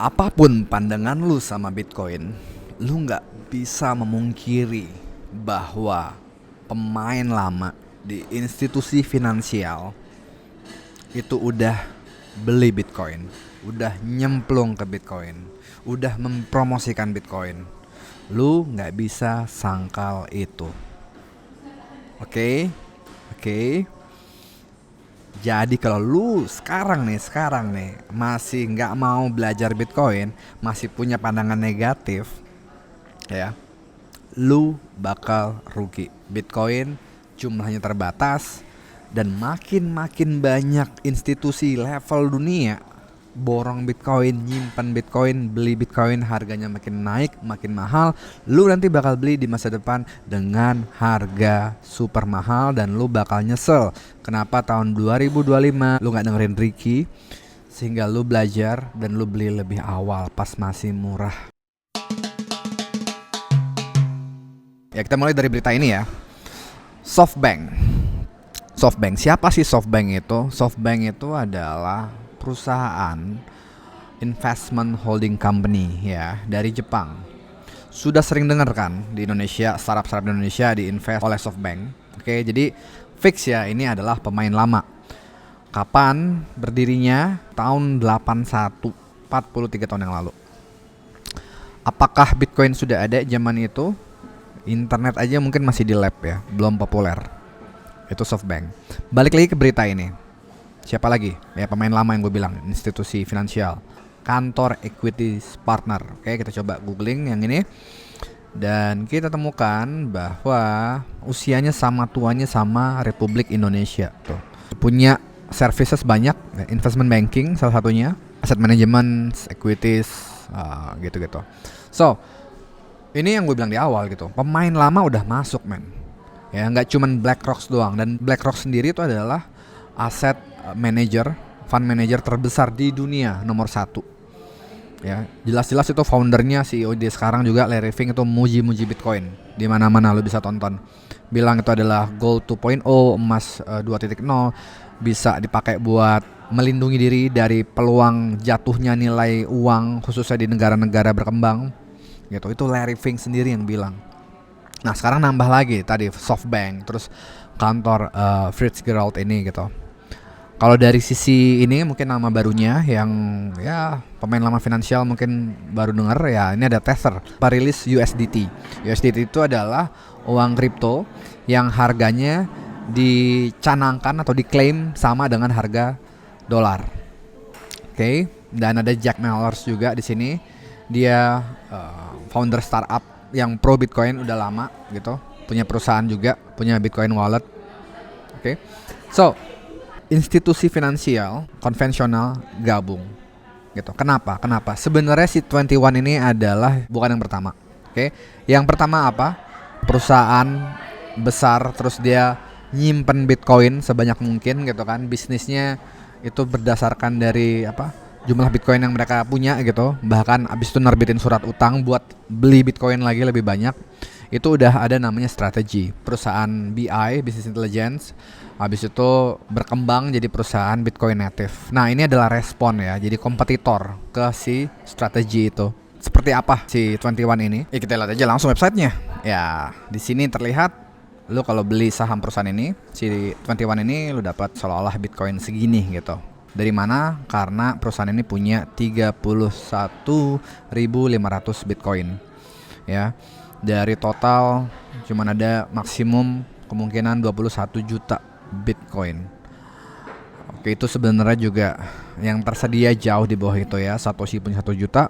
Apapun pandangan lu sama Bitcoin, lu nggak bisa memungkiri bahwa pemain lama di institusi finansial itu udah beli Bitcoin, udah nyemplung ke Bitcoin, udah mempromosikan Bitcoin. Lu nggak bisa sangkal itu. Oke, oke. Jadi kalau lu sekarang nih masih nggak mau belajar Bitcoin, masih punya pandangan negatif, ya, lu bakal rugi. Bitcoin jumlahnya terbatas dan makin banyak institusi level dunia borong Bitcoin, nyimpan Bitcoin, beli Bitcoin, harganya makin naik, makin mahal. Lu nanti bakal beli di masa depan dengan harga super mahal dan lu bakal nyesel kenapa tahun 2025 lu nggak dengerin Ricky, sehingga lu belajar dan lu beli lebih awal pas masih murah. Ya, kita mulai dari berita ini ya. SoftBank. Siapa sih SoftBank itu? SoftBank itu adalah perusahaan investment holding company ya dari Jepang. Sudah sering dengar kan di Indonesia, startup di Indonesia diinvest oleh SoftBank. Oke, jadi fix ya, ini adalah pemain lama. Kapan berdirinya? Tahun 81, 43 tahun yang lalu. Apakah Bitcoin sudah ada zaman itu? Internet aja mungkin masih di lab ya, belum populer. Itu SoftBank. Balik lagi ke berita ini. Siapa lagi? Ya, pemain lama yang gue bilang, institusi finansial, Kantor Equities Partner. Oke, kita coba googling yang ini. Dan kita temukan bahwa usianya sama tuanya sama Republik Indonesia tuh. Punya services banyak, investment banking salah satunya, asset management, equities, gitu-gitu. So, ini yang gue bilang di awal gitu. Pemain lama udah masuk, men. Ya, nggak cuman BlackRock doang. Dan BlackRock sendiri itu adalah aset manager, fund manager terbesar di dunia, nomor 1. Ya, jelas-jelas itu foundernya, CEO dia sekarang juga, Larry Fink, itu muji-muji Bitcoin. Di mana-mana lo bisa tonton. Bilang itu adalah gold 2.0, emas 2.0, bisa dipakai buat melindungi diri dari peluang jatuhnya nilai uang khususnya di negara-negara berkembang. Gitu. Itu Larry Fink sendiri yang bilang. Nah, sekarang nambah lagi tadi SoftBank, terus kantor Fitzgerald ini gitu. Kalau dari sisi ini mungkin nama barunya yang ya pemain lama finansial mungkin baru dengar ya, ini ada Tether, rilis USDT. USDT itu adalah uang kripto yang harganya dicanangkan atau diklaim sama dengan harga dolar. Oke, dan ada Jack Mallers juga di sini. Dia founder startup yang pro Bitcoin udah lama gitu. Punya perusahaan juga, punya Bitcoin wallet. Oke. So, institusi finansial konvensional gabung gitu. Kenapa? Sebenarnya si 21 ini adalah bukan yang pertama. Oke. Yang pertama apa? Perusahaan besar terus dia nyimpen Bitcoin sebanyak mungkin gitu kan. Bisnisnya itu berdasarkan dari apa? Jumlah Bitcoin yang mereka punya gitu. Bahkan abis itu nerbitin surat utang buat beli Bitcoin lagi lebih banyak. Itu udah ada namanya strategi. Perusahaan BI, Business Intelligence, habis itu berkembang jadi perusahaan Bitcoin native. Nah, ini adalah respon ya, jadi kompetitor ke si strategi itu. Seperti apa si 21 ini? Ya, kita lihat aja langsung websitenya. Ya, di sini terlihat lu kalau beli saham perusahaan ini, si 21 ini lu dapat seolah-olah Bitcoin segini gitu. Dari mana? Karena perusahaan ini punya 31.500 Bitcoin. Ya. Dari total cuman ada maksimum kemungkinan 21 juta Bitcoin. Oke, itu sebenarnya juga yang tersedia jauh di bawah itu ya. Satoshi punya 1 juta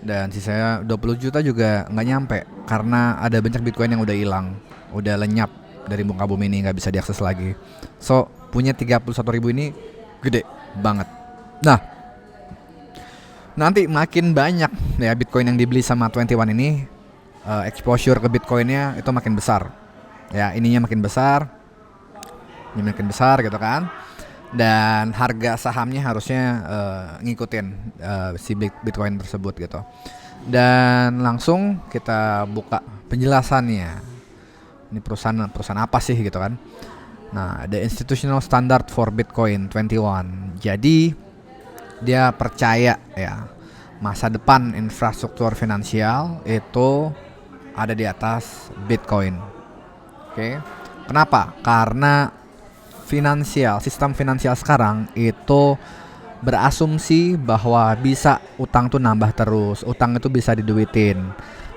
dan sisanya 20 juta juga nggak nyampe karena ada banyak Bitcoin yang udah hilang, udah lenyap dari muka bumi ini, nggak bisa diakses lagi. So, punya 31.000 ini gede banget. Nah, nanti makin banyak ya Bitcoin yang dibeli sama 21 ini, exposure ke Bitcoinnya itu makin besar. Ya, ininya makin besar. Ini makin besar gitu kan. Dan harga sahamnya harusnya ngikutin si Bitcoin tersebut gitu. Dan langsung kita buka penjelasannya. Ini perusahaan apa sih gitu kan. Nah, ada Institutional Standard for Bitcoin 21. Jadi dia percaya ya masa depan infrastruktur finansial itu ada di atas Bitcoin. Oke. Kenapa? Karena sistem finansial sekarang itu berasumsi bahwa bisa utang tuh nambah terus, utang itu bisa diduitin.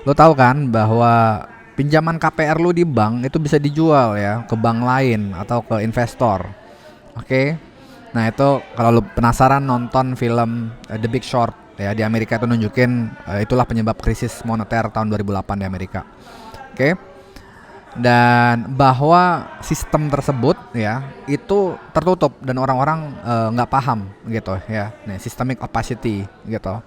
Lo tahu kan bahwa pinjaman KPR lu di bank itu bisa dijual ya ke bank lain atau ke investor. Oke. Nah, itu kalau lu penasaran nonton film The Big Short ya, di Amerika itu nunjukin itulah penyebab krisis moneter tahun 2008 di Amerika. Oke. Dan bahwa sistem tersebut ya itu tertutup dan orang-orang nggak paham gitu ya. Nah, systemic opacity gitu.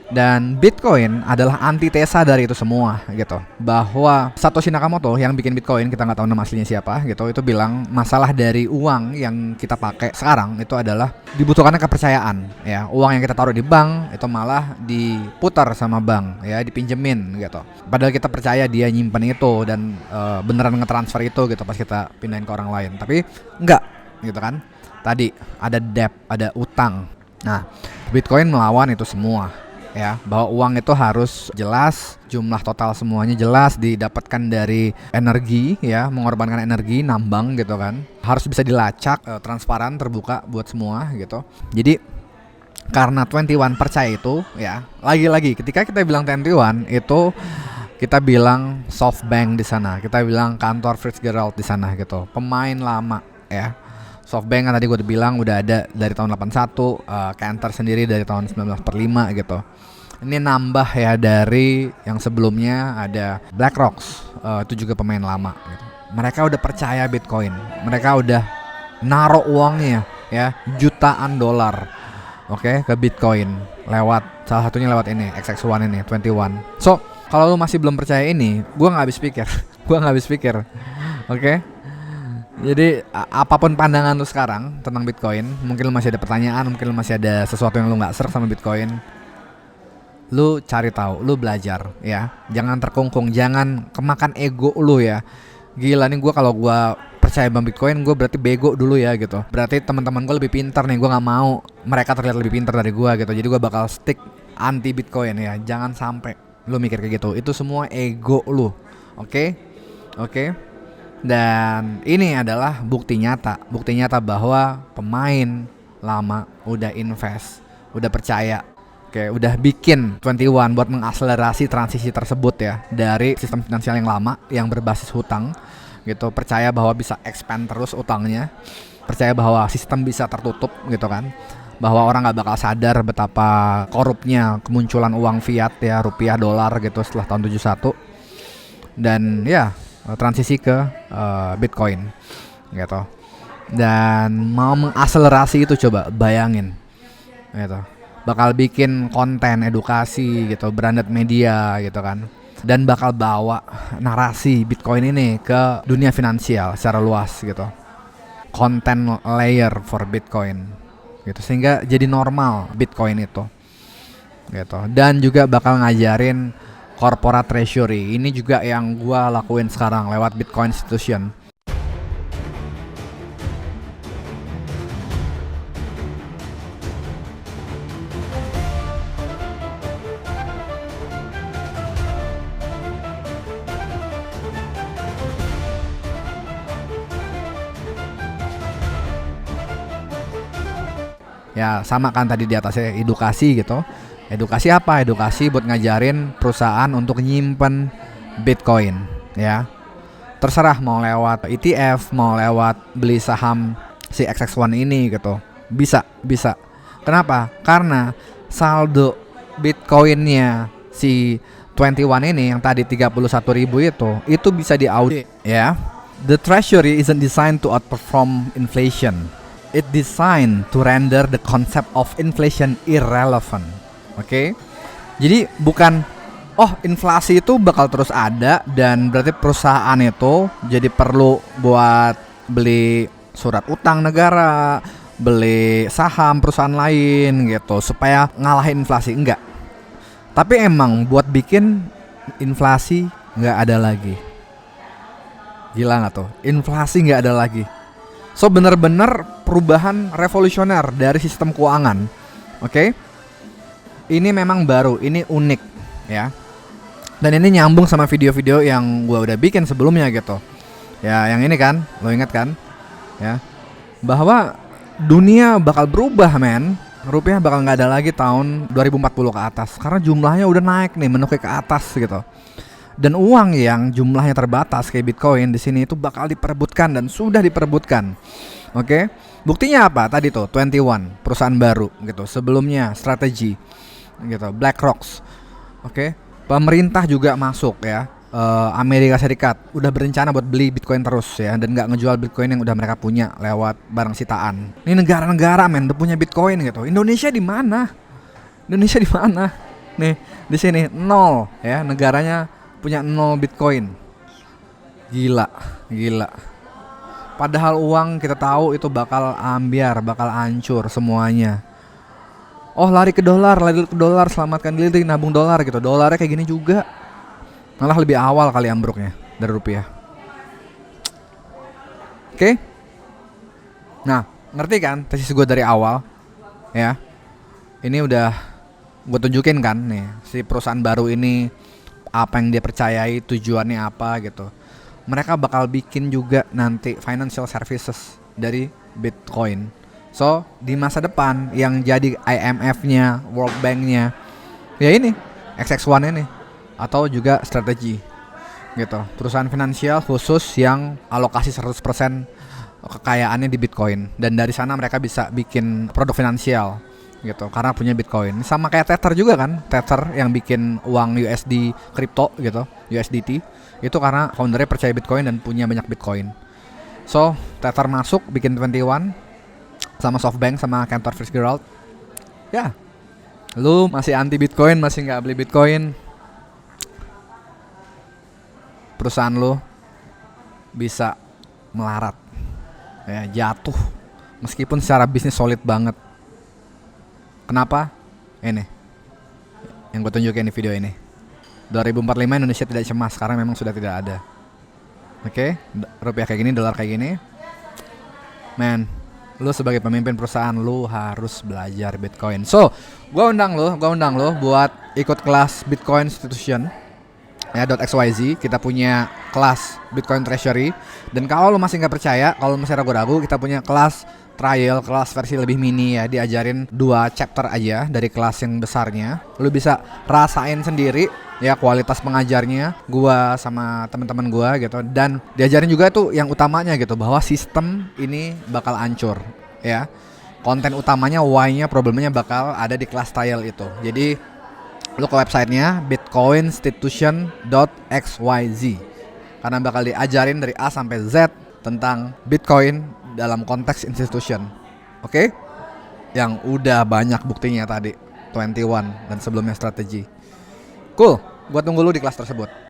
Dan Bitcoin adalah antitesa dari itu semua gitu. Bahwa Satoshi Nakamoto yang bikin Bitcoin, kita nggak tahu nama aslinya siapa gitu, itu bilang masalah dari uang yang kita pakai sekarang itu adalah dibutuhkannya kepercayaan ya. Uang yang kita taruh di bank itu malah diputar sama bank ya, dipinjemin gitu. Padahal kita percaya dia nyimpen itu dan beneran ngetransfer itu gitu pas kita pindahin ke orang lain. Tapi enggak gitu kan. Tadi ada debt, ada utang. Nah, Bitcoin melawan itu semua. Ya, bahwa uang itu harus jelas, jumlah total semuanya jelas, didapatkan dari energi ya, mengorbankan energi, nambang gitu kan. Harus bisa dilacak, transparan, terbuka buat semua gitu. Jadi karena 21 percaya itu ya, lagi-lagi ketika kita bilang 21 itu kita bilang SoftBank di sana, kita bilang kantor Fitzgerald di sana gitu. Pemain lama ya. SoftBank kan tadi gue udah bilang udah ada dari tahun 81, Cantor sendiri dari tahun 1945 gitu. Ini nambah ya dari yang sebelumnya ada BlackRock, itu juga pemain lama gitu. Mereka udah percaya Bitcoin, mereka udah naruh uangnya ya jutaan dolar, oke, ke Bitcoin lewat salah satunya lewat ini XX1 ini 21. So kalau lu masih belum percaya ini, gue nggak habis pikir, oke. Jadi apapun pandangan lu sekarang tentang Bitcoin, mungkin lu masih ada pertanyaan, mungkin lu masih ada sesuatu yang lu nggak serk sama Bitcoin, lu cari tahu, lu belajar ya. Jangan terkungkung, jangan kemakan ego lu ya. Gila nih, gue kalau gue percaya bang Bitcoin, gue berarti bego dulu ya gitu. Berarti teman-teman gue lebih pintar nih, gue nggak mau mereka terlihat lebih pintar dari gue gitu. Jadi gue bakal stick anti Bitcoin ya. Jangan sampai lu mikir kayak gitu. Itu semua ego lu, oke? Dan ini adalah bukti nyata bahwa pemain lama udah invest, udah percaya, udah bikin 21 buat mengakselerasi transisi tersebut ya, dari sistem finansial yang lama yang berbasis hutang gitu, percaya bahwa bisa expand terus utangnya, percaya bahwa sistem bisa tertutup gitu kan, bahwa orang nggak bakal sadar betapa korupnya kemunculan uang fiat ya, rupiah dolar gitu setelah tahun 71, dan ya transisi ke Bitcoin gitu. Dan mau mengakselerasi itu, coba bayangin gitu. Bakal bikin konten edukasi gitu, branded media gitu kan. Dan bakal bawa narasi Bitcoin ini ke dunia finansial secara luas gitu. Content layer for Bitcoin gitu, sehingga jadi normal Bitcoin itu gitu. Dan juga bakal ngajarin corporate treasury. Ini juga yang gua lakuin sekarang lewat Bitcoin Institution. Ya sama kan tadi di atasnya edukasi gitu. Edukasi apa? Edukasi buat ngajarin perusahaan untuk nyimpen Bitcoin ya. Terserah mau lewat ETF, mau lewat beli saham si XX1 ini gitu. Bisa. Kenapa? Karena saldo Bitcoinnya si 21 ini yang tadi 31.000 itu bisa diaudit ya. The treasury isn't designed to outperform inflation. It designed to render the concept of inflation irrelevant. Oke. Jadi bukan inflasi itu bakal terus ada dan berarti perusahaan itu jadi perlu buat beli surat utang negara, beli saham perusahaan lain gitu supaya ngalahin inflasi. Enggak. Tapi emang buat bikin inflasi enggak ada lagi. Gila gak tuh? Inflasi enggak ada lagi. So bener-bener perubahan revolusioner dari sistem keuangan. Oke? ini memang baru, ini unik ya. Dan ini nyambung sama video-video yang gua udah bikin sebelumnya gitu. Ya, yang ini kan, lo ingat kan? Ya, bahwa dunia bakal berubah, men. Rupiah bakal nggak ada lagi tahun 2040 ke atas karena jumlahnya udah naik nih, menukik ke atas gitu. Dan uang yang jumlahnya terbatas kayak Bitcoin di sini itu bakal diperebutkan dan sudah diperebutkan. Oke. Buktinya apa? Tadi tuh 21 perusahaan baru gitu. Sebelumnya strategi gitu, BlackRock. Oke. Pemerintah juga masuk ya. Amerika Serikat udah berencana buat beli Bitcoin terus ya, dan nggak ngejual Bitcoin yang udah mereka punya lewat barang sitaan. Ini negara-negara men udah punya Bitcoin gitu. Indonesia di mana? Indonesia di mana? Nih di sini 0 ya, negaranya punya 0 Bitcoin. Gila, gila. Padahal uang kita tahu itu bakal ambiar, bakal hancur semuanya. Oh lari ke dolar, selamatkan diri, nabung dolar gitu. Dolarnya kayak gini juga. Malah lebih awal kali ambruknya dari rupiah. Oke? Nah, ngerti kan tesis gue dari awal? Ya. Ini udah gue tunjukin kan nih, si perusahaan baru ini apa yang dia percayai, tujuannya apa gitu. Mereka bakal bikin juga nanti financial services dari Bitcoin. So, di masa depan yang jadi IMF-nya, World Bank-nya, ya ini, XX1 ini. Atau juga strategi gitu. Perusahaan finansial khusus yang alokasi 100% kekayaannya di Bitcoin. Dan dari sana mereka bisa bikin produk finansial gitu, karena punya Bitcoin. Sama kayak Tether juga kan. Tether yang bikin uang USD kripto gitu, USDT. Itu karena foundernya percaya Bitcoin dan punya banyak Bitcoin. So, Tether masuk bikin 21 sama SoftBank sama Cantor Fitzgerald. Ya, lu masih anti Bitcoin, masih nggak beli Bitcoin, perusahaan lu bisa melarat ya, jatuh meskipun secara bisnis solid banget. Kenapa? Ini yang gue tunjukin di video ini. 2045 Indonesia tidak cemas karena memang sudah tidak ada. Oke, rupiah kayak gini, dolar kayak gini. Man, lu sebagai pemimpin perusahaan lu harus belajar Bitcoin. So, gua undang lu buat ikut kelas Bitcoin Institution ya .xyz. Kita punya kelas Bitcoin Treasury. Dan kalau lu masih nggak percaya, kalau masih ragu-ragu, kita punya kelas trial, kelas versi lebih mini ya, diajarin 2 chapter aja dari kelas yang besarnya. Lu bisa rasain sendiri ya kualitas pengajarnya, gua sama teman-teman gua gitu, dan diajarin juga tuh yang utamanya gitu, bahwa sistem ini bakal hancur ya. Konten utamanya, why-nya, problemnya bakal ada di kelas trial itu. Jadi lu ke websitenya bitcoininstitution.xyz karena bakal diajarin dari A sampai Z tentang Bitcoin dalam konteks institution. Oke? Yang udah banyak buktinya tadi 21 dan sebelumnya strategi. Cool, gua tunggu lu di kelas tersebut.